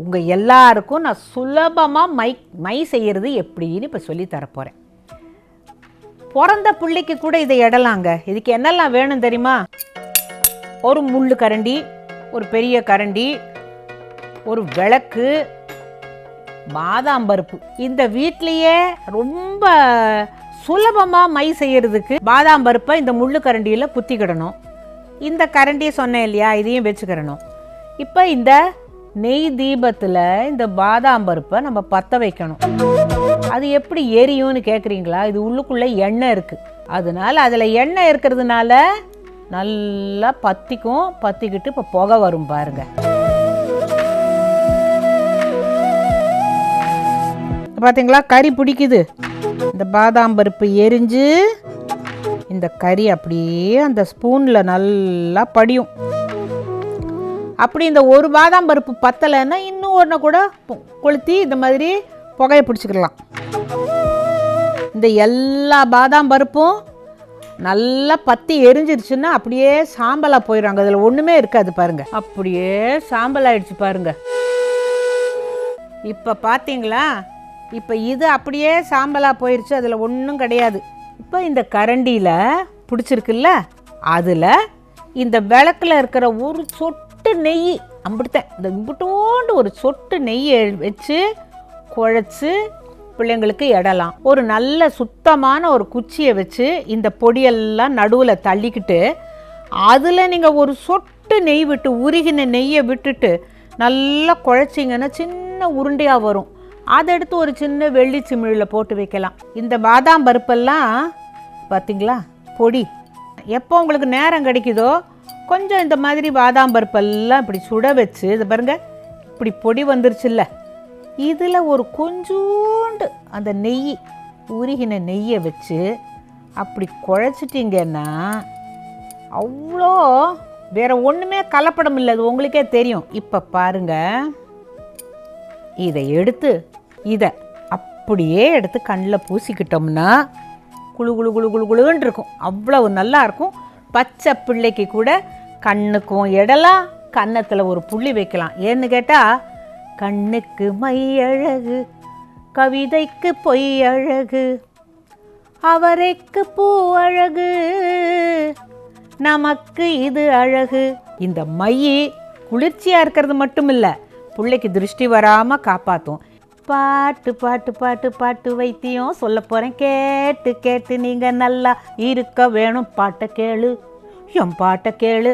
உங்கள் எல்லாருக்கும் நான் சுலபமாக மை செய்கிறது எப்படின்னு இப்போ சொல்லி தரப்போகிறேன். பிறந்த பிள்ளைக்கு கூட இதை இடலாங்க. இதுக்கு என்னெல்லாம் வேணும் தெரியுமா? ஒரு முள்ளு கரண்டி, ஒரு பெரிய கரண்டி, ஒரு விளக்கு, பாதாம் பருப்பு. இந்த வீட்லேயே ரொம்ப சுலபமாக மை செய்யறதுக்கு பாதாம் பருப்பை இந்த முள்ளு கரண்டியில் குத்திக்கிடணும். இந்த கரண்டியை சொன்னேன் இல்லையா, இதையும் வச்சுக்கிடணும். இப்போ இந்த நெய் தீபத்தில் இந்த பாதாம் பருப்பை நம்ம பற்ற வைக்கணும். அது எப்படி எரியும்னு கேட்குறீங்களா? இது உள்ளுக்குள்ளே எண்ணெய் இருக்குது. அதனால் அதில் எண்ணெய் இருக்கிறதுனால நல்லா பற்றிக்கும். பற்றிக்கிட்டு இப்போ புகை வரும் பாருங்க. பார்த்தீங்களா, கறி பிடிக்குது. இந்த பாதாம் பருப்பு எரிஞ்சு இந்த கறி அப்படியே அந்த ஸ்பூனில் நல்லா படியும். அப்படி இந்த ஒரு பாதாம் பருப்பு பத்தலைன்னா இன்னும் ஒன்றை கூட கொளுத்தி இந்த மாதிரி புகையை பிடிச்சிக்கலாம். இந்த எல்லா பாதாம் பருப்பும் நல்லா பற்றி எரிஞ்சிருச்சுன்னா அப்படியே சாம்பலாக போயிடுறாங்க. அதில் ஒன்றுமே இருக்காது பாருங்க. அப்படியே சாம்பல் ஆயிடுச்சு பாருங்க. இப்போ பார்த்தீங்களா, இப்போ இது அப்படியே சாம்பலாக போயிடுச்சு. அதில் ஒன்றும் கிடையாது. இப்போ இந்த கரண்டியில் பிடிச்சிருக்குல்ல, அதில் இந்த விளக்கில் இருக்கிற ஒரு சொட்டு நெய், அம்பிடுத்தேன் இந்த இம்பிட்டோண்டு ஒரு சொட்டு நெய்யை வச்சு குழைச்சி பிள்ளைங்களுக்கு இடலாம். ஒரு நல்ல சுத்தமான ஒரு குச்சியை வச்சு இந்த பொடியெல்லாம் நடுவில் தள்ளிக்கிட்டு அதில் நீங்கள் ஒரு சொட்டு நெய் விட்டு, உருகின நெய்யை விட்டுட்டு நல்லா குழைச்சிங்கன்னா சின்ன உருண்டையாக வரும். அதை எடுத்து ஒரு சின்ன வெள்ளி சிமிழில் போட்டு வைக்கலாம். இந்த பாதாம் பருப்பெல்லாம் பார்த்திங்களா பொடி, எப்போ உங்களுக்கு நேரம் கிடைக்குதோ கொஞ்சம் இந்த மாதிரி பாதாம் பருப்பெல்லாம் இப்படி சுட வச்சு, இது பாருங்க இப்படி பொடி வந்துருச்சுல்ல, இதில் ஒரு கொஞ்சோண்டு அந்த நெய், உருகின நெய்யை வச்சு அப்படி குழைச்சிட்டிங்கன்னா அவ்வளோ வேறு ஒன்றுமே கலப்படம் இல்லை. அது உங்களுக்கே தெரியும். இப்போ பாருங்கள், இதை எடுத்து இதை அப்படியே எடுத்து கண்ணில் பூசிக்கிட்டோம்னா குழு குழு குழு குழு குழுன்னு இருக்கும். அவ்வளவு நல்லா இருக்கும். பச்சை பிள்ளைக்கு கூட கண்ணுக்கும் இடலாம், கன்னத்தில் ஒரு புள்ளி வைக்கலாம். ஏன்னு கேட்டால், கண்ணுக்கு மை அழகு, கவிதைக்கு பொய் அழகு, அவரைக்கு பூ அழகு, நமக்கு இது அழகு. இந்த மை குளிர்ச்சியாக இருக்கிறது மட்டும் இல்லை, பிள்ளைக்கு திருஷ்டி வராமல் காப்பாற்றும். பாட்டு பாட்டு பாட்டு பாட்டு வைத்தியம் சொல்ல போகிறேன், கேட்டு கேட்டு நீங்கள் நல்லா இருக்க வேணும். பாட்டை கேளு, என் பாட்டை கேளு.